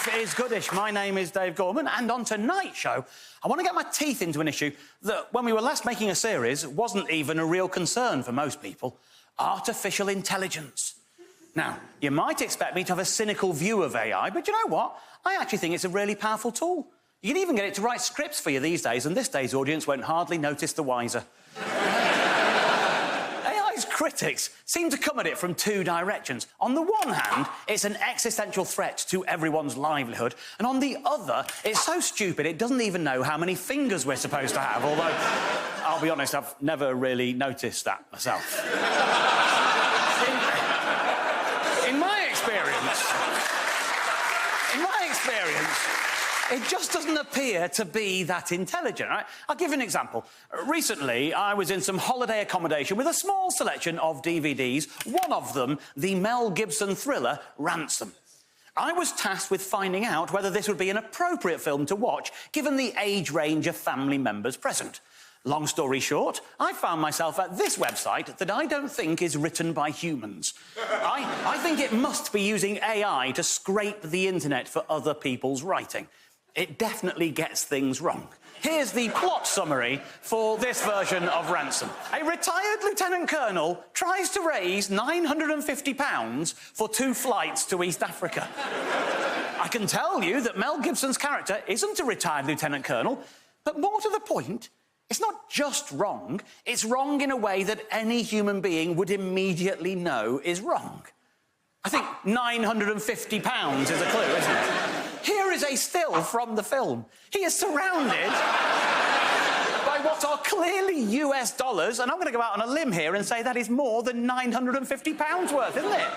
Life is Goodish. My name is Dave Gorman, and on tonight's show, I want to get my teeth into an issue that, when we were last making a series, wasn't even a real concern for most people: artificial intelligence. Now, you might expect me to have a cynical view of AI, but you know what? I actually think it's a really powerful tool. You can even get it to write scripts for you these days, and this day's audience won't hardly notice the wiser. AI's critics seem to come at it from two directions. On the one hand, it's an existential threat to everyone's livelihood, and on the other, it's so stupid it doesn't even know how many fingers we're supposed to have, although, I'll be honest, I've never really noticed that myself. In my experience, it just doesn't appear to be that intelligent, right? I'll give you an example. Recently, I was in some holiday accommodation with a small selection of DVDs, one of them the Mel Gibson thriller Ransom. I was tasked with finding out whether this would be an appropriate film to watch, given the age range of family members present. Long story short, I found myself at this website that I don't think is written by humans. I think it must be using AI to scrape the internet for other people's writing. It definitely gets things wrong. Here's the plot summary for this version of Ransom. A retired lieutenant colonel tries to raise £950 for 2 flights to East Africa. I can tell you that Mel Gibson's character isn't a retired lieutenant colonel, but more to the point, it's not just wrong, it's wrong in a way that any human being would immediately know is wrong. I think £950 is a clue, isn't it? Here is a still from the film. He is surrounded by what are clearly US dollars, and I'm going to go out on a limb here and say that is more than £950 worth, isn't it?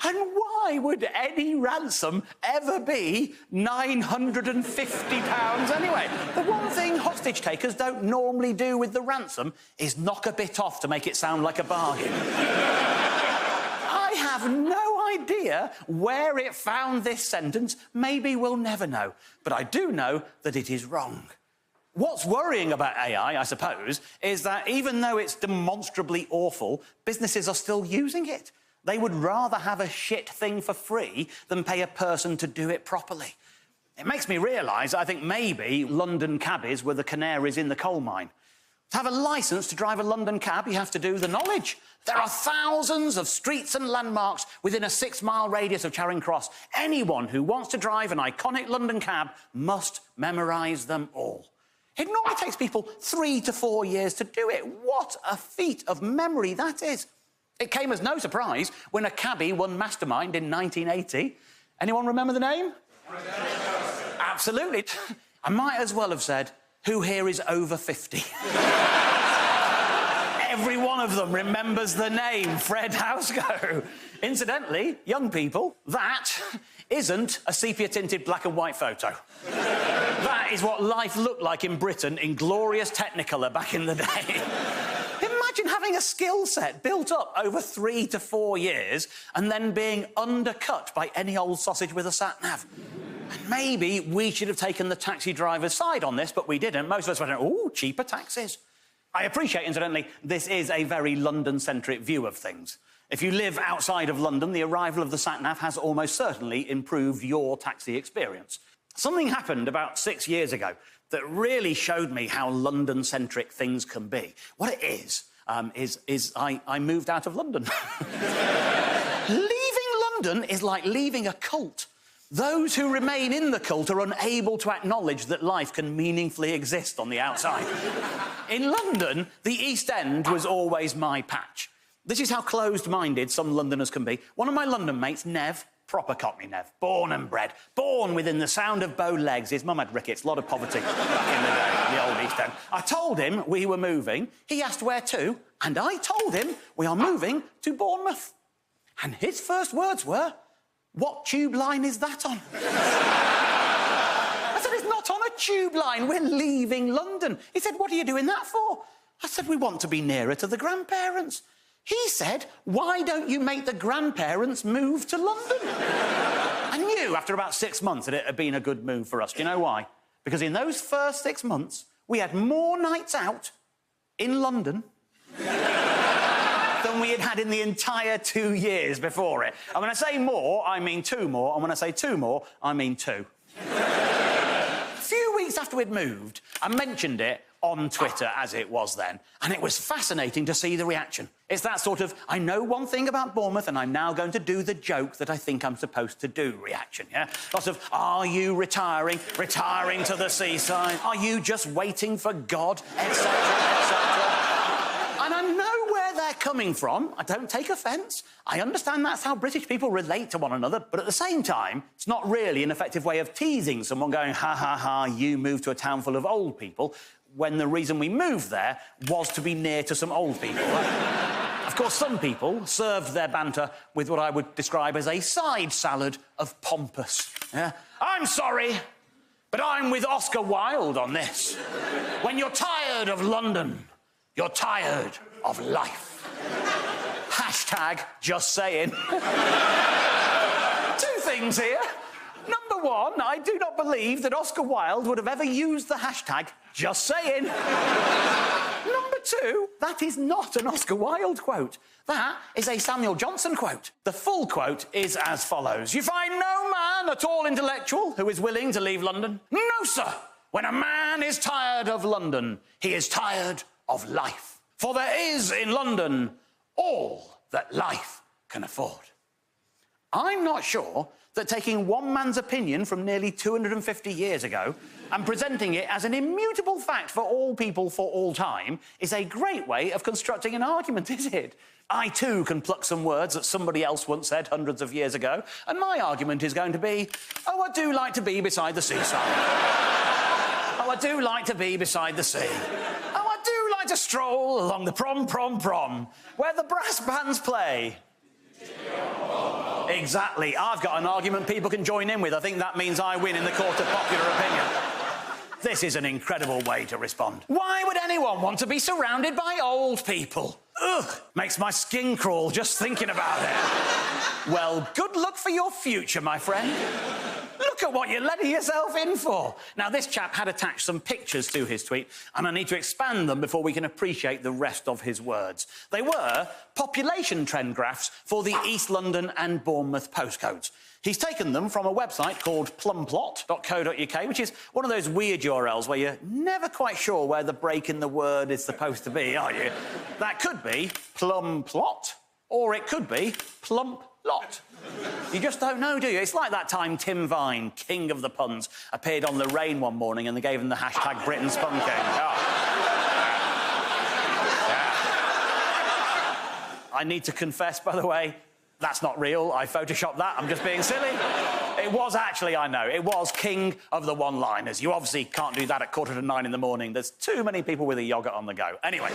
And why would any ransom ever be £950 anyway? The one thing hostage takers don't normally do with the ransom is knock a bit off to make it sound like a bargain. I have no idea where it found this sentence. Maybe we'll never know. But I do know that it is wrong. What's worrying about AI, I suppose, is that even though it's demonstrably awful, businesses are still using it. They would rather have a shit thing for free than pay a person to do it properly. It makes me realise I think maybe London cabbies were the canaries in the coal mine. To have a licence to drive a London cab, you have to do the knowledge. There are thousands of streets and landmarks within a 6-mile radius of Charing Cross. Anyone who wants to drive an iconic London cab must memorise them all. It normally takes people 3 to 4 years to do it. What a feat of memory that is. It came as no surprise when a cabbie won Mastermind in 1980. Anyone remember the name? Absolutely. I might as well have said, who here is over 50? Every one of them remembers the name, Fred Housego. Incidentally, young people, that isn't a sepia-tinted black and white photo. That is what life looked like in Britain in glorious Technicolor back in the day. Imagine having a skill set built up over 3 to 4 years and then being undercut by any old sausage with a sat-nav. And maybe we should have taken the taxi driver's side on this, but we didn't. Most of us went, ooh, cheaper taxis. I appreciate, incidentally, this is a very London-centric view of things. If you live outside of London, the arrival of the sat-nav has almost certainly improved your taxi experience. Something happened about 6 years ago that really showed me how London-centric things can be. What it is I moved out of London. Leaving London is like leaving a cult. Those who remain in the cult are unable to acknowledge that life can meaningfully exist on the outside. In London, the East End was always my patch. This is how closed-minded some Londoners can be. One of my London mates, Nev, proper Cockney Nev, born and bred, born within the sound of bow legs. His mum had rickets, a lot of poverty back in the day, in the old East End. I told him we were moving. He asked where to, and I told him we are moving to Bournemouth. And his first words were, what tube line is that on? I said, it's not on a tube line. We're leaving London. He said, what are you doing that for? I said, we want to be nearer to the grandparents. He said, why don't you make the grandparents move to London? I knew after about 6 months that it had been a good move for us. Do you know why? Because in those first 6 months, we had more nights out in London than than we had had in the entire 2 years before it. And when I say more, I mean 2 more, and when I say 2 more, I mean 2. A few weeks after we'd moved, I mentioned it on Twitter, as it was then, and it was fascinating to see the reaction. It's that sort of, I know one thing about Bournemouth and I'm now going to do the joke that I think I'm supposed to do reaction, yeah? Lots of, are you retiring? Retiring to the seaside? Are you just waiting for God? Etc, etc. And I know where they're coming from. I don't take offence. I understand that's how British people relate to one another, but at the same time, it's not really an effective way of teasing someone going, ha, ha, ha, you moved to a town full of old people, when the reason we moved there was to be near to some old people. Of course, some people served their banter with what I would describe as a side salad of pompous. Yeah? I'm sorry, but I'm with Oscar Wilde on this. When you're tired of London, you're tired of life. Hashtag just saying. 2 things here. Number 1, I do not believe that Oscar Wilde would have ever used the hashtag just saying. Number 2, that is not an Oscar Wilde quote. That is a Samuel Johnson quote. The full quote is as follows. You find no man at all intellectual who is willing to leave London? No, sir. When a man is tired of London, he is tired of life. For there is in London all that life can afford. I'm not sure that taking one man's opinion from nearly 250 years ago and presenting it as an immutable fact for all people for all time is a great way of constructing an argument, is it? I, too, can pluck some words that somebody else once said hundreds of years ago, and my argument is going to be, oh, I do like to be beside the seaside. Oh, I do like to be beside the sea. Oh, I do like to stroll along the prom, where the brass bands play. Exactly. I've got an argument people can join in with. I think that means I win in the court of popular opinion. This is an incredible way to respond. Why would anyone want to be surrounded by old people? Ugh, makes my skin crawl just thinking about it. Well, good luck for your future, my friend. Look at what you're letting yourself in for. Now, this chap had attached some pictures to his tweet, and I need to expand them before we can appreciate the rest of his words. They were population trend graphs for the East London and Bournemouth postcodes. He's taken them from a website called plumplot.co.uk, which is one of those weird URLs where you're never quite sure where the break in the word is supposed to be, are you? That could be plumplot, or it could be plump lot. You just don't know, do you? It's like that time Tim Vine, king of the puns, appeared on The Rain one morning and they gave him the hashtag Britain Spunking. Oh. Yeah. I need to confess, by the way, that's not real. I photoshopped that. I'm just being silly. It was actually, I know, it was king of the one-liners. You obviously can't do that at 8:45 in the morning. There's too many people with a yoghurt on the go. Anyway,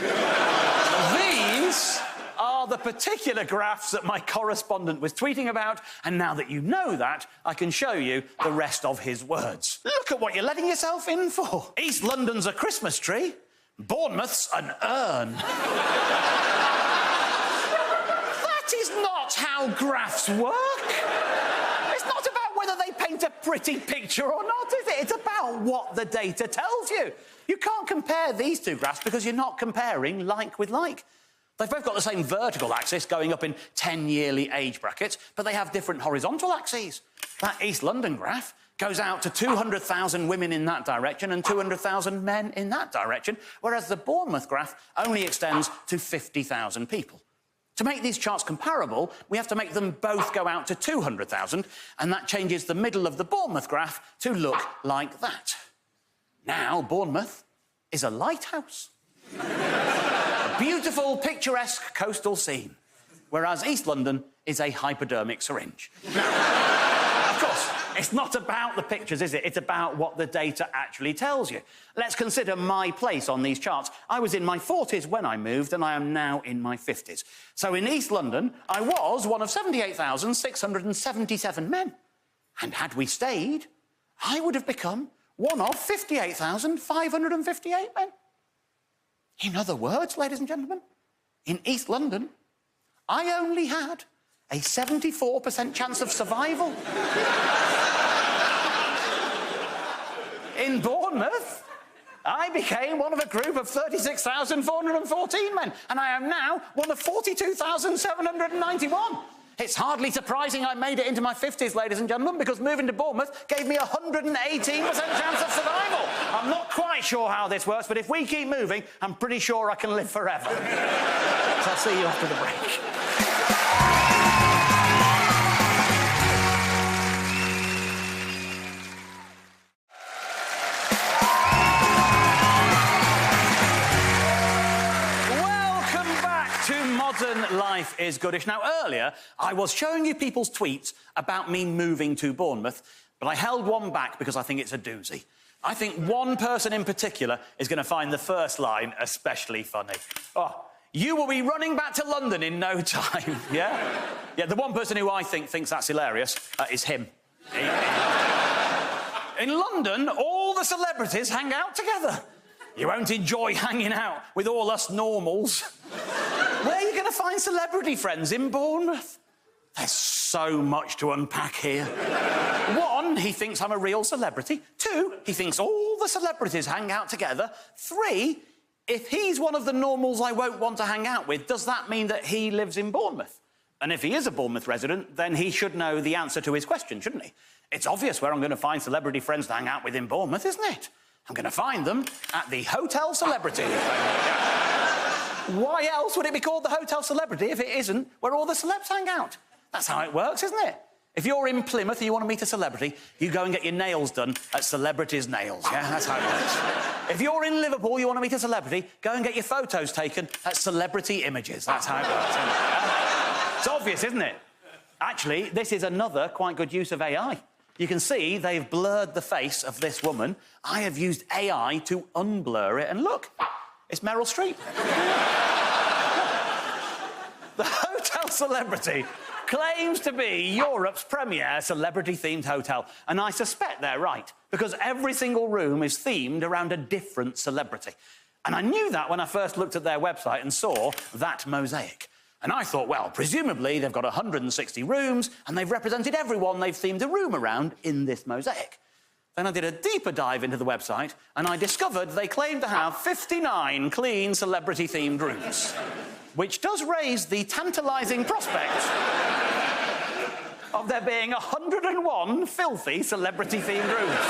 these are the particular graphs that my correspondent was tweeting about, and now that you know that, I can show you the rest of his words. Look at what you're letting yourself in for. East London's a Christmas tree. Bournemouth's an urn. That is not how graphs work. It's not about whether they paint a pretty picture or not, is it? It's about what the data tells you. You can't compare these 2 graphs because you're not comparing like with like. They've both got the same vertical axis going up in 10-yearly age brackets, but they have different horizontal axes. That East London graph goes out to 200,000 women in that direction and 200,000 men in that direction, whereas the Bournemouth graph only extends to 50,000 people. To make these charts comparable, we have to make them both go out to 200,000, and that changes the middle of the Bournemouth graph to look like that. Now, Bournemouth is a lighthouse. A beautiful, picturesque coastal scene, whereas East London is a hypodermic syringe. Now, of course, it's not about the pictures, is it? It's about what the data actually tells you. Let's consider my place on these charts. I was in my 40s when I moved, and I am now in my 50s. So in East London, I was one of 78,677 men. And had we stayed, I would have become one of 58,558 men. In other words, ladies and gentlemen, in East London, I only had a 74% chance of survival. In Bournemouth, I became one of a group of 36,414 men, and I am now one of 42,791. It's hardly surprising I made it into my 50s, ladies and gentlemen, because moving to Bournemouth gave me a 118% chance of survival. I'm not quite sure how this works, but if we keep moving, I'm pretty sure I can live forever. So I'll see you after the break. Modern Life is Goodish. Now, earlier, I was showing you people's tweets about me moving to Bournemouth, but I held one back because I think it's a doozy. I think one person in particular is going to find the first line especially funny. Oh, you will be running back to London in no time, yeah? Yeah, the one person who I think thinks that's hilarious is him. In London, all the celebrities hang out together. You won't enjoy hanging out with all us normals. Where are you going to find celebrity friends in Bournemouth? There's so much to unpack here. One, he thinks I'm a real celebrity. Two, he thinks all the celebrities hang out together. Three, if he's one of the normals I won't want to hang out with, does that mean that he lives in Bournemouth? And if he is a Bournemouth resident, then he should know the answer to his question, shouldn't he? It's obvious where I'm going to find celebrity friends to hang out with in Bournemouth, isn't it? I'm going to find them at the Hotel Celebrity. Why else would it be called the Hotel Celebrity if it isn't where all the celebs hang out? That's how it works, isn't it? If you're in Plymouth and you want to meet a celebrity, you go and get your nails done at Celebrities Nails, yeah? That's how it works. If you're in Liverpool, you want to meet a celebrity, go and get your photos taken at Celebrity Images. That's how it works, isn't it? It's obvious, isn't it? Actually, this is another quite good use of AI. You can see they've blurred the face of this woman. I have used AI to unblur it, and look, it's Meryl Streep. The Hotel Celebrity claims to be Europe's premier celebrity-themed hotel, and I suspect they're right, because every single room is themed around a different celebrity. And I knew that when I first looked at their website and saw that mosaic. And I thought, well, presumably they've got 160 rooms and they've represented everyone they've themed a room around in this mosaic. Then I did a deeper dive into the website and I discovered they claim to have 59 clean celebrity-themed rooms, which does raise the tantalising prospect of there being 101 filthy celebrity-themed rooms.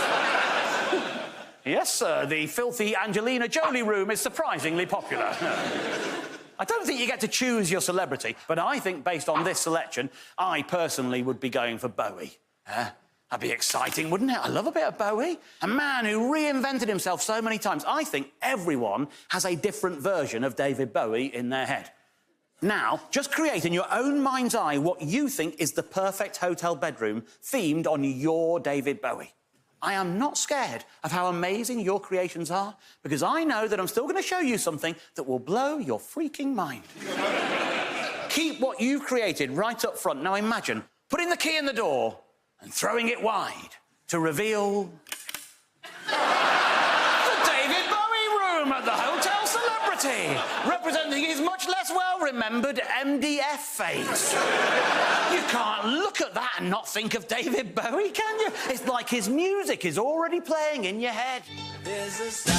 Yes, sir, the filthy Angelina Jolie room is surprisingly popular. I don't think you get to choose your celebrity, but I think based on this selection, I personally would be going for Bowie. That'd be exciting, wouldn't it? I love a bit of Bowie. A man who reinvented himself so many times. I think everyone has a different version of David Bowie in their head. Now, just create in your own mind's eye what you think is the perfect hotel bedroom themed on your David Bowie. I am not scared of how amazing your creations are, because I know that I'm still going to show you something that will blow your freaking mind. Keep what you've created right up front. Now imagine putting the key in the door and throwing it wide to reveal the David Bowie room at the Hotel Celebrity, representing his much less well-remembered MDF face. You can't look at that and not think of David Bowie, can you? It's like his music is already playing in your head. There's a sound.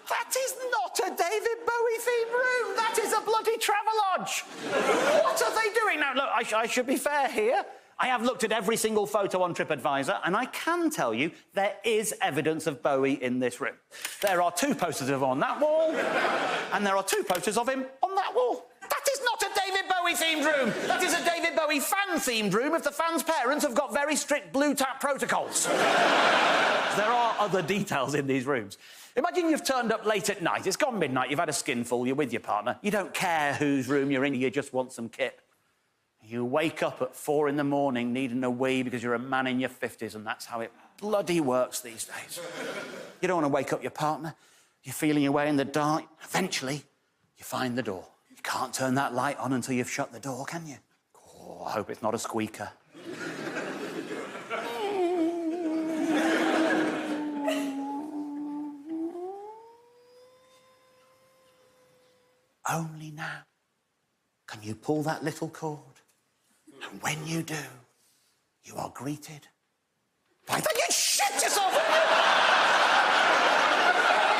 That is not a David Bowie-themed room. That is a bloody Travelodge. What are they doing? Now, look, I should be fair here. I have looked at every single photo on TripAdvisor, and I can tell you there is evidence of Bowie in this room. There are 2 posters of him on that wall, and there are 2 posters of him on that wall. That is not a David Bowie-themed room. That is a David Bowie fan-themed room if the fans' parents have got very strict blue-tap protocols. There are other details in these rooms. Imagine you've turned up late at night. It's gone midnight, you've had a skinful, you're with your partner. You don't care whose room you're in, you just want some kip. You wake up at 4 in the morning needing a wee because you're a man in your 50s, and that's how it bloody works these days. You don't want to wake up your partner. You're feeling your way in the dark. Eventually, you find the door. You can't turn that light on until you've shut the door, can you? Oh, I hope it's not a squeaker. Only now can you pull that little cord And when you do, you are greeted by the... You shit yourself!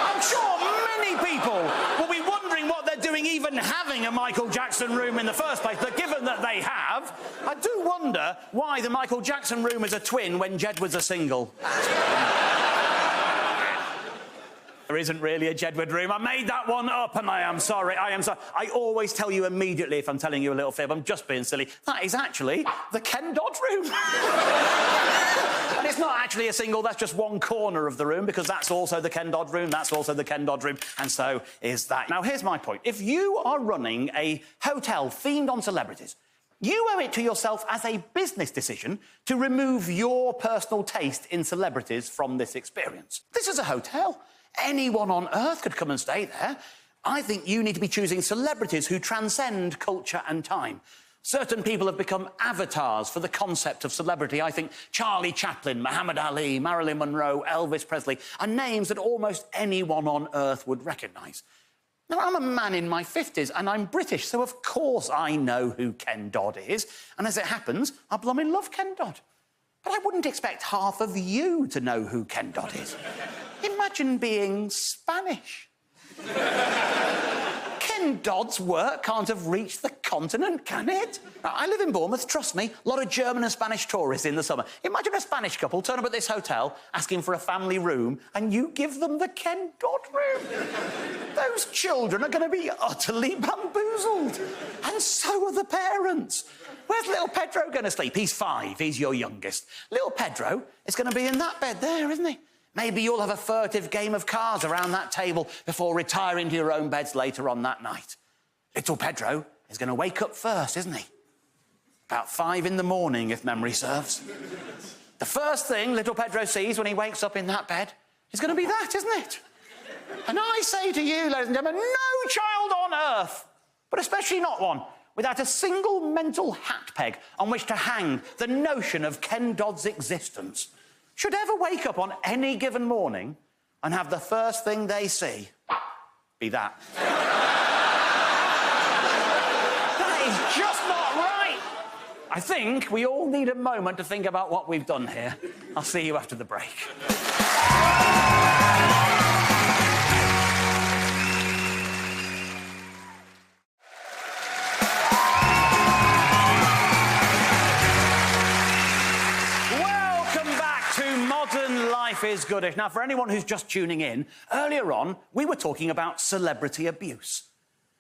I'm sure many people will be wondering what they're doing even having a Michael Jackson room in the first place, but given that they have, I do wonder why the Michael Jackson room is a twin when Jedward's a single. There isn't really a Jedward room. I made that one up, and I am sorry. I am sorry. I always tell you immediately if I'm telling you a little fib. I'm just being silly. That is actually the Ken Dodd room. And it's not actually a single. That's just one corner of the room, because that's also the Ken Dodd room. That's also the Ken Dodd room. And so is that. Now, here's my point. If you are running a hotel themed on celebrities, you owe it to yourself as a business decision to remove your personal taste in celebrities from this experience. This is a hotel. Anyone on earth could come and stay there. I think you need to be choosing celebrities who transcend culture and time. Certain people have become avatars for the concept of celebrity. I think Charlie Chaplin, Muhammad Ali, Marilyn Monroe, Elvis Presley are names that almost anyone on earth would recognise. Now, I'm a man in my 50s and I'm British, so of course I know who Ken Dodd is. And as it happens, I blooming love Ken Dodd. But I wouldn't expect half of you to know who Ken Dodd is. Imagine being Spanish. Ken Dodd's work can't have reached the continent, can it? Now, I live in Bournemouth, trust me, a lot of German and Spanish tourists in the summer. Imagine a Spanish couple turn up at this hotel asking for a family room and you give them the Ken Dodd room. Those children are going to be utterly bamboozled. And so are the parents. Where's little Pedro going to sleep? He's 5, he's your youngest. Little Pedro is going to be in that bed there, isn't he? Maybe you'll have a furtive game of cards around that table before retiring to your own beds later on that night. Little Pedro is going to wake up first, isn't he? About 5 in the morning, if memory serves. The first thing little Pedro sees when he wakes up in that bed is going to be that, isn't it? And I say to you, ladies and gentlemen, no child on earth, but especially not one, without a single mental hat peg on which to hang the notion of Ken Dodd's existence, should ever wake up on any given morning and have the first thing they see be that. That is just not right. I think we all need a moment to think about what we've done here. I'll see you after the break. Life is Goodish. Now, for anyone who's just tuning in, earlier on, we were talking about celebrity abuse.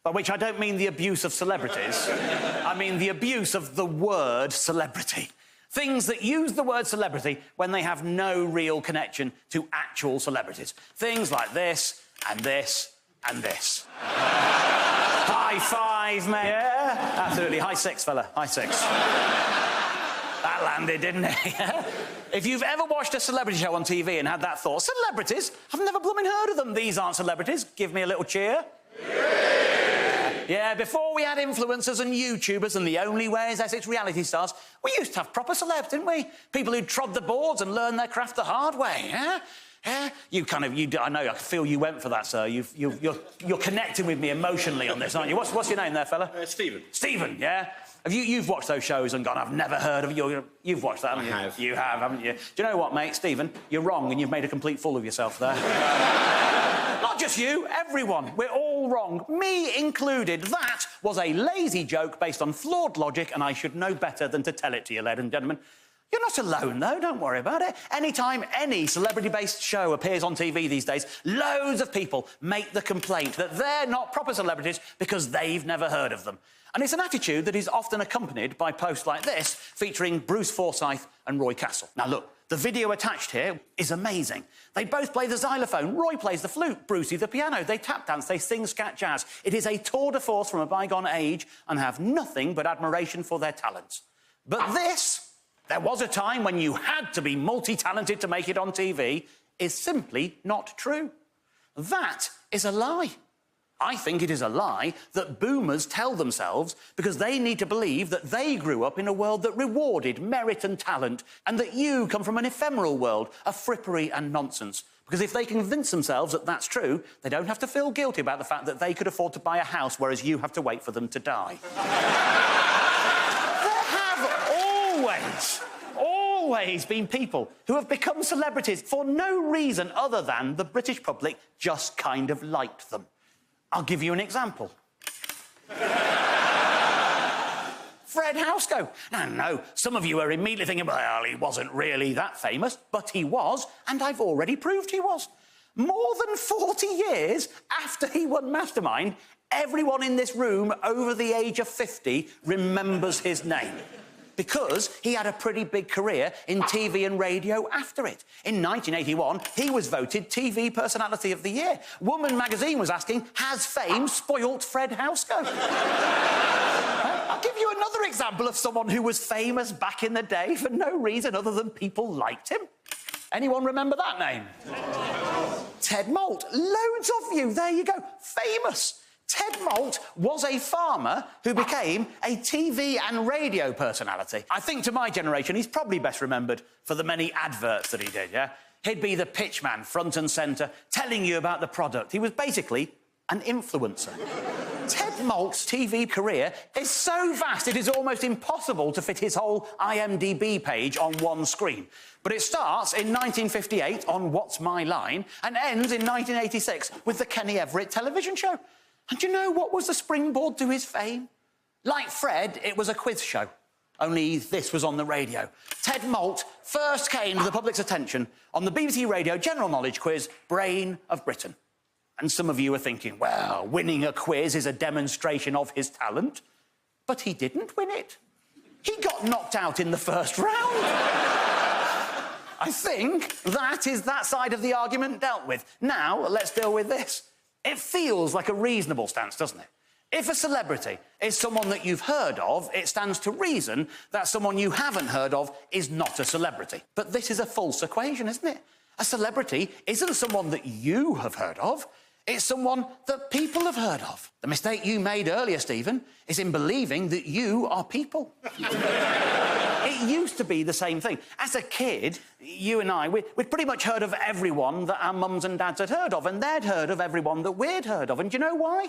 By which I don't mean the abuse of celebrities. I mean the abuse of the word celebrity. Things that use the word celebrity when they have no real connection to actual celebrities. Things like this, and this, and this. High 5, mate. Yeah? Absolutely. High 6, fella. High 6. That landed, didn't it? If you've ever watched a celebrity show on TV and had that thought, celebrities? I've never blooming heard of them. These aren't celebrities. Give me a little cheer. Yeah, before we had influencers and YouTubers and the only way is Essex reality stars, we used to have proper celebs, didn't we? People who trod the boards and learned their craft the hard way, yeah? Yeah? I know, I feel you went for that, sir. You're connecting with me emotionally on this, aren't you? What's your name there, fella? Stephen. Stephen, yeah? You've watched those shows and gone, I've never heard of you. You've watched that, haven't you? I have. You have, haven't you? Do you know what, mate, Stephen? You're wrong and you've made a complete fool of yourself there. Not just you, everyone. We're all wrong, me included. That was a lazy joke based on flawed logic, and I should know better than to tell it to you, ladies and gentlemen. You're not alone, though. Don't worry about it. Anytime any celebrity-based show appears on TV these days, loads of people make the complaint that they're not proper celebrities because they've never heard of them. And it's an attitude that is often accompanied by posts like this, featuring Bruce Forsyth and Roy Castle. Now, look, the video attached here is amazing. They both play the xylophone. Roy plays the flute, Brucey the piano. They tap dance, they sing scat jazz. It is a tour de force from a bygone age, and have nothing but admiration for their talents. But this, there was a time when you had to be multi-talented to make it on TV, is simply not true. That is a lie. I think it is a lie that boomers tell themselves because they need to believe that they grew up in a world that rewarded merit and talent, and that you come from an ephemeral world of frippery and nonsense. Because if they convince themselves that that's true, they don't have to feel guilty about the fact that they could afford to buy a house, whereas you have to wait for them to die. always been people who have become celebrities for no reason other than the British public just kind of liked them. I'll give you an example. Fred Housego. Now, no, some of you are immediately thinking, well, he wasn't really that famous, but he was, and I've already proved he was. More than 40 years after he won Mastermind, everyone in this room over the age of 50 remembers his name. Because he had a pretty big career in TV and radio after it. In 1981, he was voted TV Personality of the Year. Woman magazine was asking, has fame spoilt Fred Housego? I'll give you another example of someone who was famous back in the day for no reason other than people liked him. Anyone remember that name? Ted Moult. Loads of you. There you go. Famous. Ted Moult was a farmer who became a TV and radio personality. I think to my generation, he's probably best remembered for the many adverts that he did, yeah? He'd be the pitchman, front and centre, telling you about the product. He was basically an influencer. Ted Moult's TV career is so vast it is almost impossible to fit his whole IMDb page on one screen. But it starts in 1958 on What's My Line and ends in 1986 with the Kenny Everett television show. And do you know what was the springboard to his fame? Like Fred, it was a quiz show. Only this was on the radio. Ted Moult first came to the public's attention on the BBC Radio general knowledge quiz, Brain of Britain. And some of you are thinking, well, winning a quiz is a demonstration of his talent. But he didn't win it. He got knocked out in the first round. I think that is that side of the argument dealt with. Now, let's deal with this. It feels like a reasonable stance, doesn't it? If a celebrity is someone that you've heard of, it stands to reason that someone you haven't heard of is not a celebrity. But this is a false equation, isn't it? A celebrity isn't someone that you have heard of. It's someone that people have heard of. The mistake you made earlier, Stephen, is in believing that you are people. It used to be the same thing. As a kid, you and I, we'd pretty much heard of everyone that our mums and dads had heard of, and they'd heard of everyone that we'd heard of. And do you know why?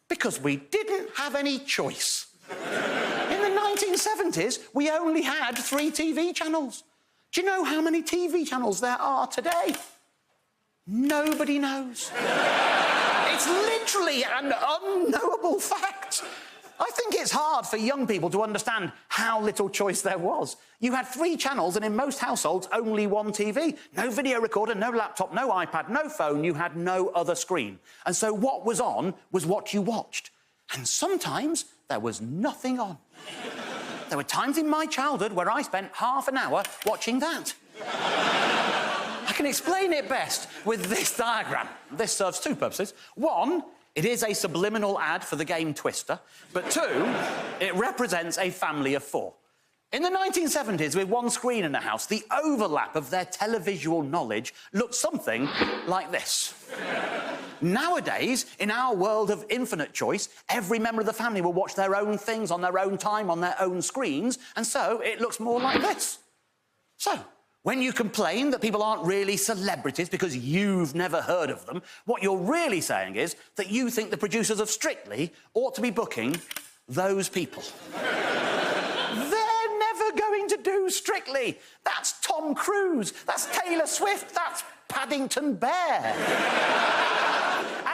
Because we didn't have any choice. In the 1970s, we only had 3 TV channels. Do you know how many TV channels there are today? Nobody knows. It's literally an unknowable fact. I think it's hard for young people to understand how little choice there was. You had 3 channels and in most households only 1 TV. No video recorder, no laptop, no iPad, no phone. You had no other screen. And so what was on was what you watched. And sometimes there was nothing on. There were times in my childhood where I spent half an hour watching that. I can explain it best with this diagram. This serves 2 purposes. 1, it is a subliminal ad for the game Twister. But 2, it represents a family of 4. In the 1970s, with 1 screen in the house, the overlap of their televisual knowledge looked something like this. Nowadays, in our world of infinite choice, every member of the family will watch their own things on their own time, on their own screens, and so it looks more like this. So, when you complain that people aren't really celebrities because you've never heard of them, what you're really saying is that you think the producers of Strictly ought to be booking those people. They're never going to do Strictly. That's Tom Cruise. That's Taylor Swift. That's Paddington Bear.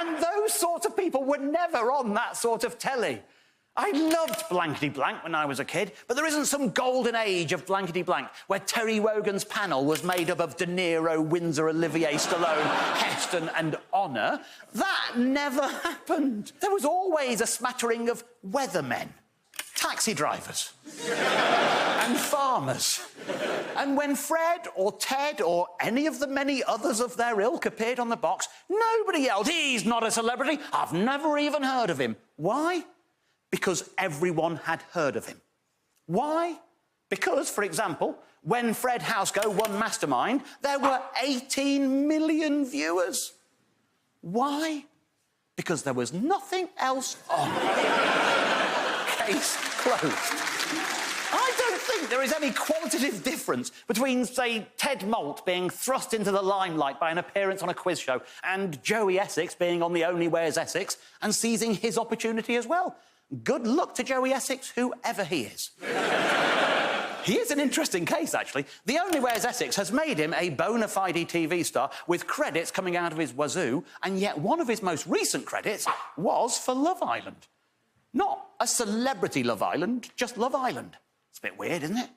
And those sort of people were never on that sort of telly. I loved Blankety Blank when I was a kid, but there isn't some golden age of Blankety Blank where Terry Wogan's panel was made up of De Niro, Windsor, Olivier Stallone, Heston and Honor. That never happened. There was always a smattering of weathermen, taxi drivers and farmers. And when Fred or Ted or any of the many others of their ilk appeared on the box, nobody yelled, "He's not a celebrity. I've never even heard of him." Why? Because everyone had heard of him. Why? Because, for example, when Fred Housego won Mastermind, there were 18 million viewers. Why? Because there was nothing else on. Case closed. I don't think there is any qualitative difference between, say, Ted Moult being thrust into the limelight by an appearance on a quiz show and Joey Essex being on The Only Wears Essex and seizing his opportunity as well. Good luck to Joey Essex, whoever he is. He is an interesting case, actually. The Only Wears Essex has made him a bona fide TV star with credits coming out of his wazoo, and yet one of his most recent credits was for Love Island. Not a celebrity Love Island, just Love Island. It's a bit weird, isn't it?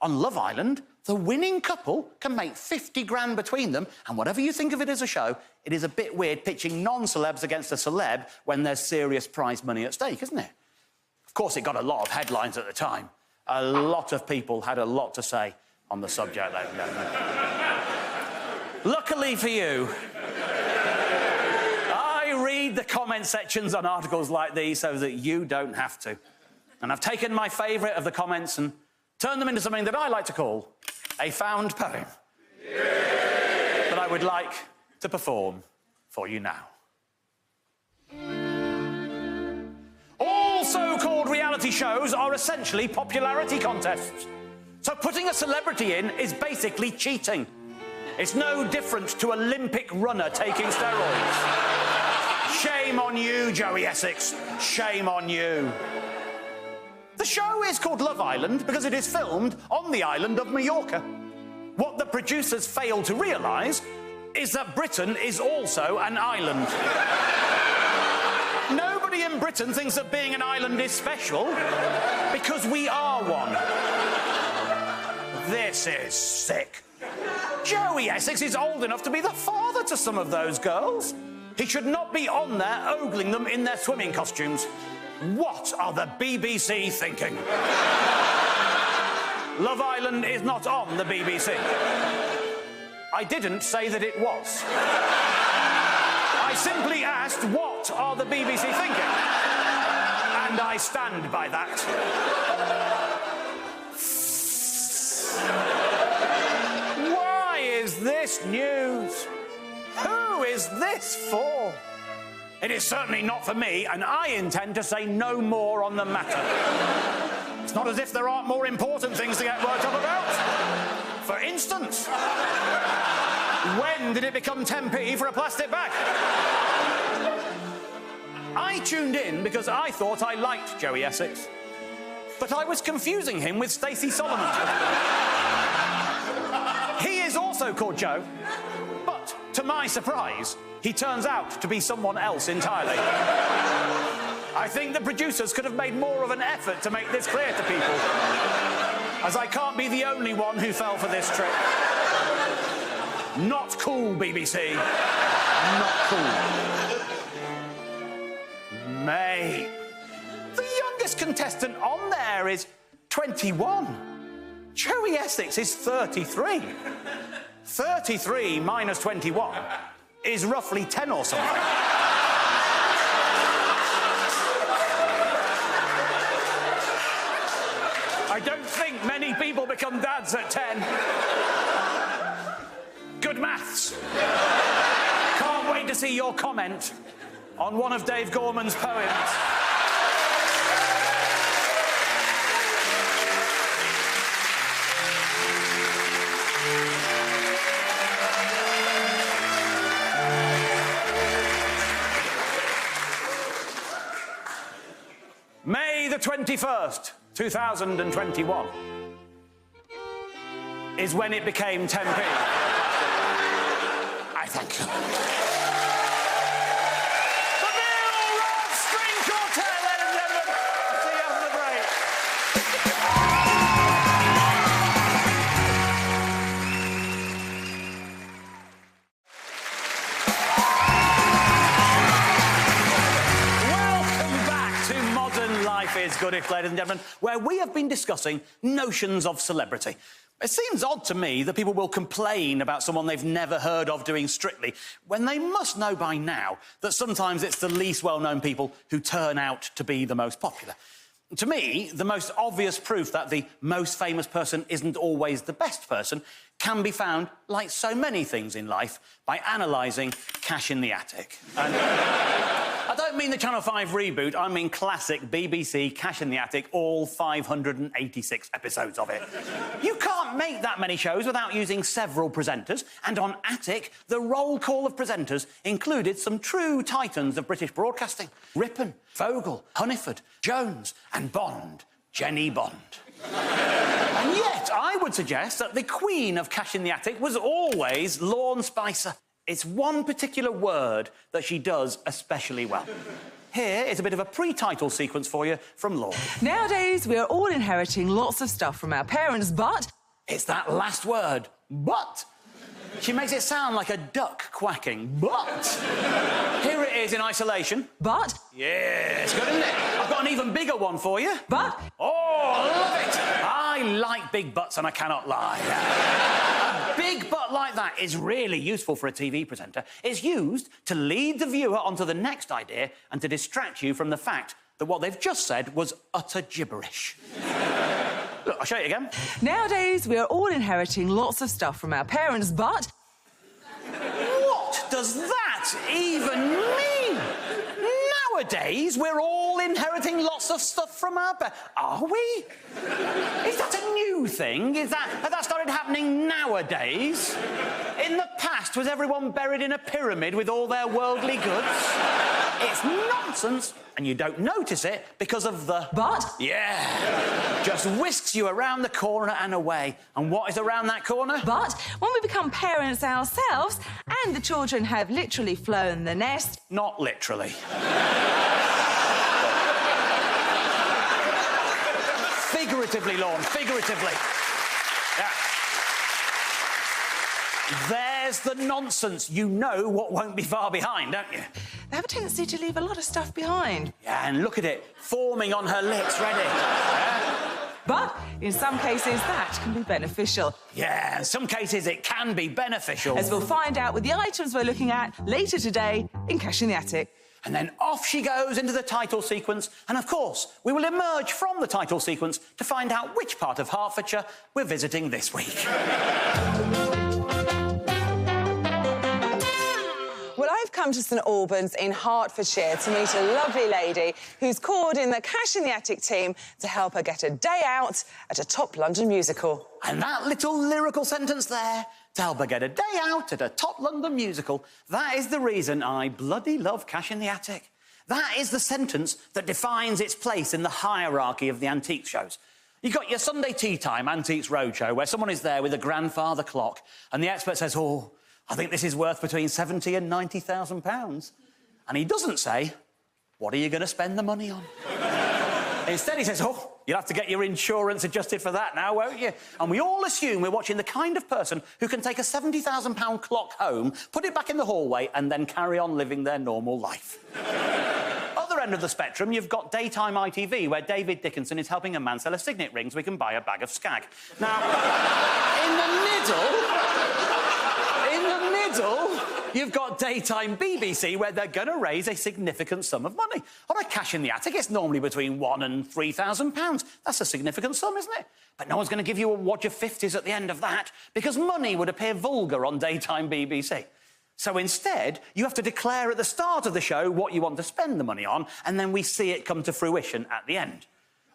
On Love Island, the winning couple can make 50 grand between them, and whatever you think of it as a show, it is a bit weird pitching non-celebs against a celeb when there's serious prize money at stake, isn't it? Of course, it got a lot of headlines at the time. A lot of people had a lot to say on the subject, ladies and gentlemen. Luckily for you, I read the comment sections on articles like these so that you don't have to. And I've taken my favourite of the comments and turned them into something that I like to call a found poem. That I would like to perform for you now. All so-called reality shows are essentially popularity contests. So putting a celebrity in is basically cheating. It's no different to an Olympic runner taking steroids. Shame on you, Joey Essex. Shame on you. The show is called Love Island because it is filmed on the island of Mallorca. What the producers failed to realise is that Britain is also an island. Nobody in Britain thinks that being an island is special because we are one. This is sick. Joey Essex is old enough to be the father to some of those girls. He should not be on there ogling them in their swimming costumes. What are the BBC thinking? Love Island is not on the BBC. I didn't say that it was. I simply asked, what are the BBC thinking? And I stand by that. Why is this news? Who is this for? It is certainly not for me, and I intend to say no more on the matter. It's not as if there aren't more important things to get worked up about. For instance, when did it become 10p for a plastic bag? I tuned in because I thought I liked Joey Essex, but I was confusing him with Stacey Solomon. He is also called Joe, but to my surprise, he turns out to be someone else entirely. I think the producers could have made more of an effort to make this clear to people, as I can't be the only one who fell for this trick. Not cool, BBC. Not cool. Mate, the youngest contestant on there is 21. Joey Essex is 33. 33 minus 21 is roughly 10 or something. I don't think many people become dads at 10. Good maths. Can't wait to see your comment on one of Dave Gorman's poems. May the 21st, 2021 is when it became 10p. I thank you. The Bill Ross String Quartet, ladies and gentlemen. See you after the break. Life is Goodish, ladies and gentlemen, where we have been discussing notions of celebrity. It seems odd to me that people will complain about someone they've never heard of doing Strictly, when they must know by now that sometimes it's the least well-known people who turn out to be the most popular. To me, the most obvious proof that the most famous person isn't always the best person can be found, like so many things in life, by analysing Cash in the Attic. And I don't mean the Channel 5 reboot, I mean classic BBC Cash in the Attic, all 586 episodes of it. You can't make that many shows without using several presenters, and on Attic, the roll call of presenters included some true titans of British broadcasting. Rippon, Fogel, Hunniford, Jones and Bond, Jenny Bond. And yet, I would suggest that the queen of Cash in the Attic was always Lorne Spicer. It's one particular word that she does especially well. Here is a bit of a pre-title sequence for you from Lorne. Nowadays, we are all inheriting lots of stuff from our parents, but... It's that last word, but. She makes it sound like a duck quacking, but. Here it is in isolation. But? Yeah, it's good, isn't it? I've got an even bigger one for you. But? Oh, love it! I like big butts, and I cannot lie. A big butt like that is really useful for a TV presenter. It's used to lead the viewer onto the next idea and to distract you from the fact that what they've just said was utter gibberish. Look, I'll show you again. Nowadays, we are all inheriting lots of stuff from our parents, but... What does that even mean? Nowadays, we're all inheriting lots of stuff from our parents. Are we? Is that a new thing? Has that started happening nowadays? In the past, was everyone buried in a pyramid with all their worldly goods? It's nonsense, and you don't notice it because of the... But? Yeah. Just whisks you around the corner and away. And what is around that corner? But when we become parents ourselves and the children have literally flown the nest... Not literally. Figuratively, Lorne, figuratively. Yeah. There's the nonsense. You know what won't be far behind, don't you? They have a tendency to leave a lot of stuff behind. Yeah, and look at it, forming on her lips, ready. Yeah? But in some cases, that can be beneficial. Yeah, in some cases it can be beneficial. As we'll find out with the items we're looking at later today in Cash in the Attic. And then off she goes into the title sequence, and of course, we will emerge from the title sequence to find out which part of Hertfordshire we're visiting this week. Well, I've come to St Albans in Hertfordshire to meet a lovely lady who's called in the Cash in the Attic team to help her get a day out at a top London musical. And that little lyrical sentence there, to help her get a day out at a top London musical, that is the reason I bloody love Cash in the Attic. That is the sentence that defines its place in the hierarchy of the antiques shows. You've got your Sunday tea time Antiques Roadshow, where someone is there with a grandfather clock, and the expert says, oh, I think this is worth between £70,000 and £90,000. And he doesn't say, what are you going to spend the money on? Instead, he says, oh, you'll have to get your insurance adjusted for that now, won't you? And we all assume we're watching the kind of person who can take a £70,000 clock home, put it back in the hallway, and then carry on living their normal life. Other end of the spectrum, you've got daytime ITV, where David Dickinson is helping a man sell a signet ring so he can buy a bag of skag. Now, in the middle, you've got daytime BBC, where they're going to raise a significant sum of money. On a Cash in the Attic, it's normally between £1,000 and £3,000. That's a significant sum, isn't it? But no one's going to give you a wad of 50s at the end of that, because money would appear vulgar on daytime BBC. So instead, you have to declare at the start of the show what you want to spend the money on, and then we see it come to fruition at the end.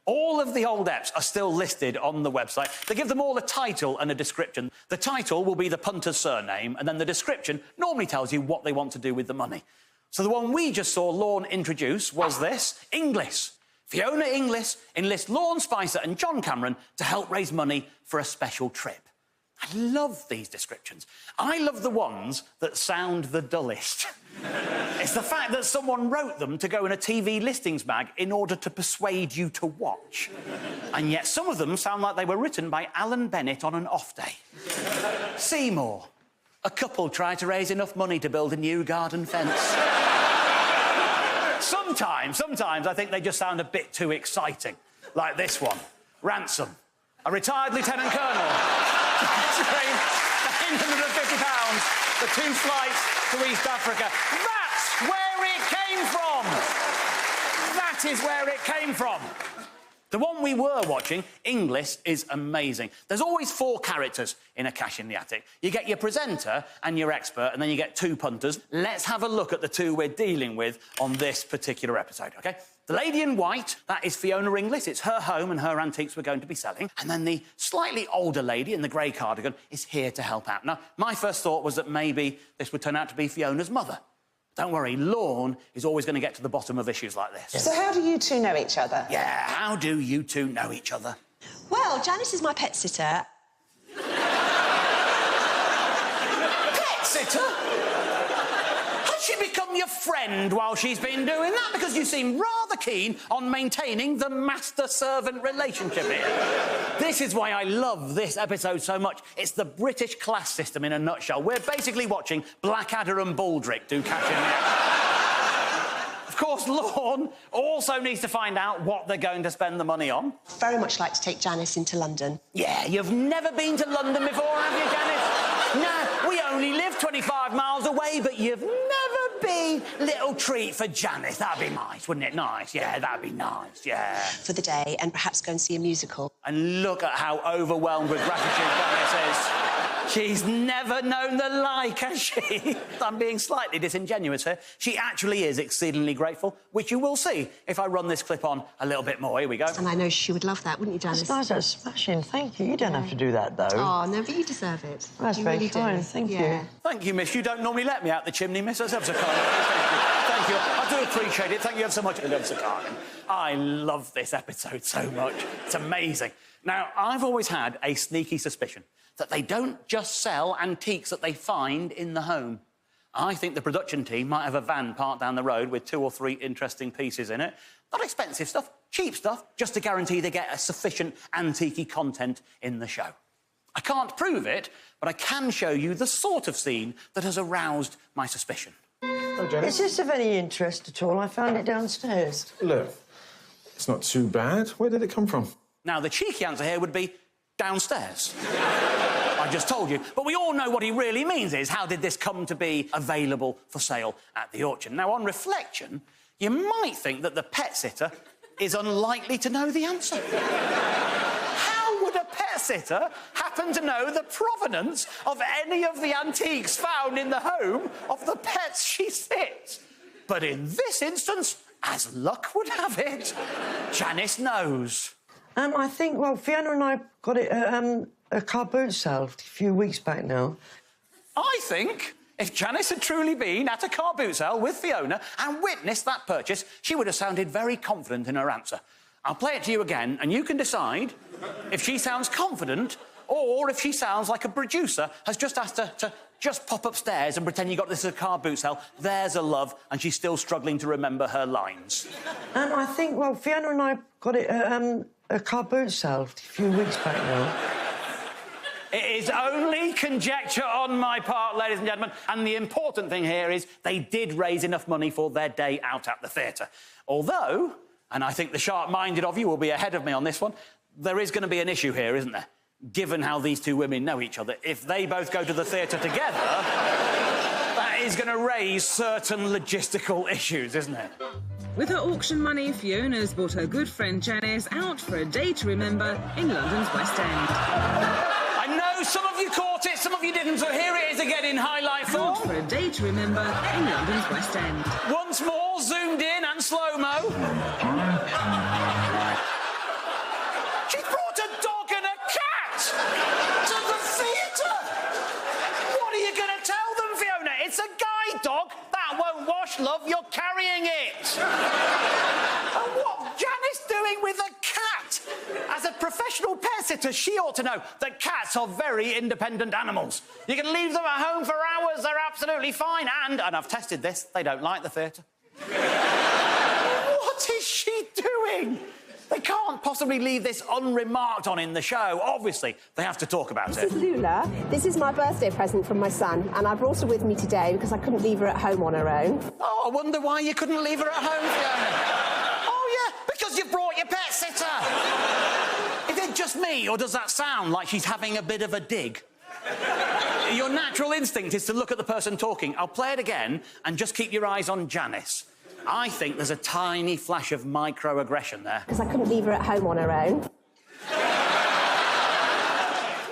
All of the old eps are still listed on the website. They give them all a title and a description. The title will be the punter's surname, and then the description normally tells you what they want to do with the money. So the one we just saw Lorne introduce was this, Inglis. Fiona Inglis enlists Lorne Spicer and John Cameron to help raise money for a special trip. I love these descriptions. I love the ones that sound the dullest. It's the fact that someone wrote them to go in a TV listings mag in order to persuade you to watch. And yet some of them sound like they were written by Alan Bennett on an off day. Seymour. A couple try to raise enough money to build a new garden fence. Sometimes I think they just sound a bit too exciting. Like this one. Ransom. A retired lieutenant colonel. Paying £950 for 2 flights to East Africa. That's where it came from! That is where it came from. The one we were watching, Inglis, is amazing. There's always 4 characters in a Cash in the Attic. You get your presenter and your expert, and then you get 2 punters. Let's have a look at the 2 we're dealing with on this particular episode, OK? The lady in white, that is Fiona Inglis. It's her home and her antiques we're going to be selling. And then the slightly older lady in the grey cardigan is here to help out. Now, my first thought was that maybe this would turn out to be Fiona's mother. Don't worry, Lorne is always going to get to the bottom of issues like this. So how do you two know each other? Yeah, how do you 2 know each other? Well, Janice is my pet sitter. Pet sitter? Has she become your friend while she's been doing that? Because you seem rather keen on maintaining the master-servant relationship here. This is why I love this episode so much. It's the British class system in a nutshell. We're basically watching Blackadder and Baldrick do cash in the action. Of course, Lorne also needs to find out what they're going to spend the money on. Very much like to take Janice into London. Yeah, you've never been to London before, have you, Janice? No, we only live 25 miles away, but you've never been. Little treat for Janice. That'd be nice, wouldn't it? Nice, yeah, that'd be nice, yeah. For the day, and perhaps go and see a musical. And look at how overwhelmed with gratitude Janice is. She's never known the like, has she? I'm being slightly disingenuous here. She actually is exceedingly grateful, which you will see if I run this clip on a little bit more. Here we go. And I know she would love that, wouldn't you, Janice? That's nice, that's smashing. Thank you. You don't have to do that, though. Oh, no, but you deserve it. That's you very really kind. do. Thank yeah. you. Thank you, miss. You don't normally let me out the chimney, miss. That's ever so kind. Thank you. I do appreciate it. Thank you ever so much. Ever so kind. I love this episode so much. It's amazing. Now, I've always had a sneaky suspicion that they don't just sell antiques that they find in the home. I think the production team might have a van parked down the road with 2 or 3 interesting pieces in it. Not expensive stuff, cheap stuff, just to guarantee they get a sufficient antique-y content in the show. I can't prove it, but I can show you the sort of scene that has aroused my suspicion. Oh, Janice. Is this of any interest at all? I found it downstairs. Look, it's not too bad. Where did it come from? Now, the cheeky answer here would be downstairs. I just told you. But we all know what he really means is, how did this come to be available for sale at the auction? Now, on reflection, you might think that the pet sitter is unlikely to know the answer. How would a pet sitter happen to know the provenance of any of the antiques found in the home of the pets she sits? But in this instance, as luck would have it, Janice knows. I think, well, Fiona and I got it at a car boot sale a few weeks back now. I think if Janice had truly been at a car boot sale with Fiona and witnessed that purchase, she would have sounded very confident in her answer. I'll play it to you again, and you can decide if she sounds confident or if she sounds like a producer has just asked her to just pop upstairs and pretend you got this at a car boot sale. There's a love, and she's still struggling to remember her lines. I think, well, Fiona and I got it at a car boot sale a few weeks back now. It is only conjecture on my part, ladies and gentlemen, and the important thing here is they did raise enough money for their day out at the theatre. Although, and I think the sharp-minded of you will be ahead of me on this one, there is going to be an issue here, isn't there? Given how these two women know each other, if they both go to the theatre together, that is going to raise certain logistical issues, isn't it? With her auction money, Fiona's bought her good friend Janice out for a day to remember in London's West End. I know some of you caught it, some of you didn't, so here it is again in highlight form. Out for a day to remember in London's West End. Once more, zoomed in and slow-mo. She's brought a dog and a cat to the theatre. What are you going to tell them, Fiona? It's a guide dog. That won't wash, love. You're carrying it. And what Janice doing with a cat? As a professional pet sitter, she ought to know that cats are very independent animals. You can leave them at home for hours. They're absolutely fine. And I've tested this, they don't like the theatre. What is she doing? They can't possibly leave this unremarked on in the show. Obviously, they have to talk about it. This is Lula. This is my birthday present from my son, and I brought her with me today because I couldn't leave her at home on her own. Oh, I wonder why you couldn't leave her at home, Fiona. Oh, yeah, because you brought your pet sitter. Is it just me, or does that sound like she's having a bit of a dig? Your natural instinct is to look at the person talking. I'll play it again, and just keep your eyes on Janice. I think there's a tiny flash of microaggression there. Because I couldn't leave her at home on her own.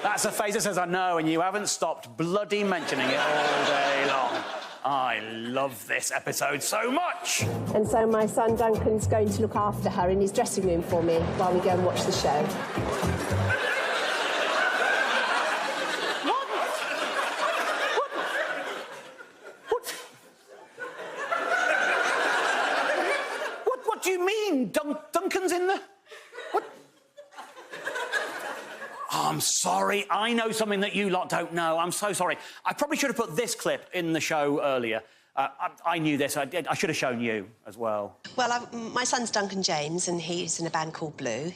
That's a face that says, I know, and you haven't stopped bloody mentioning it all day long. I love this episode so much. And so my son Duncan's going to look after her in his dressing room for me while we go and watch the show. What do you mean? Duncan's in the... What? I'm sorry. I know something that you lot don't know. I'm so sorry. I probably should have put this clip in the show earlier. I knew this. I should have shown you as well. Well, my son's Duncan James, and he's in a band called Blue.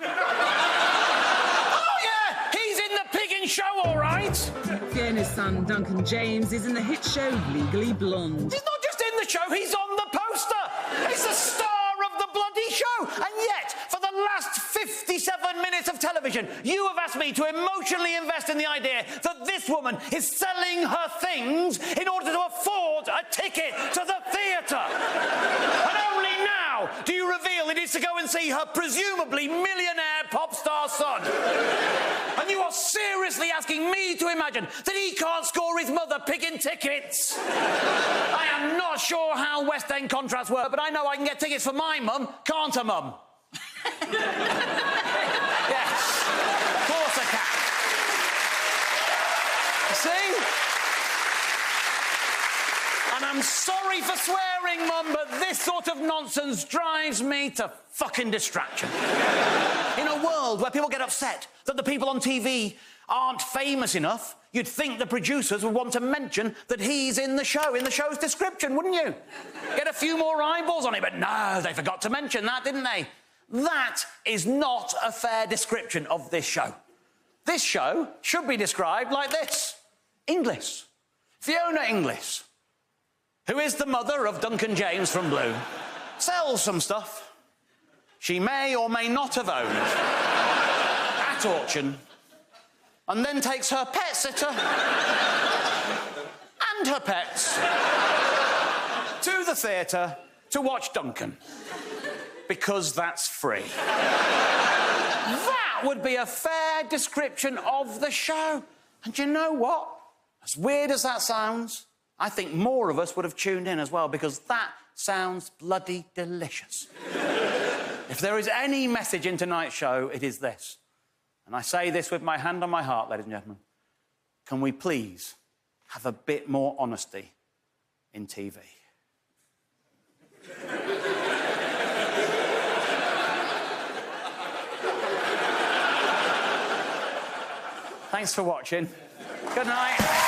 Oh, yeah! He's in the Piggin' Show, all right! Fiona's son, Duncan James, is in the hit show Legally Blonde. He's not just in the show, he's on the poster! He's the star of the bloody show! And yet, for the last 57 minutes of television, you have asked me to emotionally invest in the idea that this woman is selling her things in order to afford a ticket to the theatre! And only now do you reveal it is to go and see her presumably millionaire pop star son. And you are seriously asking me to imagine that he can't score his mother picking tickets? I am not sure how West End contracts work, but I know I can get tickets for my mum, can't I, Mum? Yes, of course I can. See? And I'm sorry for swearing, Mum, but this sort of nonsense drives me to fucking distraction. In a world where people get upset that the people on TV aren't famous enough, you'd think the producers would want to mention that he's in the show's description, wouldn't you? Get a few more eyeballs on it, but no, they forgot to mention that, didn't they? That is not a fair description of this show. This show should be described like this. Inglis. Fiona Inglis, who is the mother of Duncan James from Blue, sells some stuff she may or may not have owned at auction, and then takes her pet sitter and her pets to the theatre to watch Duncan, because that's free. That would be a fair description of the show. And you know what? As weird as that sounds, I think more of us would have tuned in as well, because that sounds bloody delicious. If there is any message in tonight's show, it is this. And I say this with my hand on my heart, ladies and gentlemen. Can we please have a bit more honesty in TV? Thanks for watching. Good night.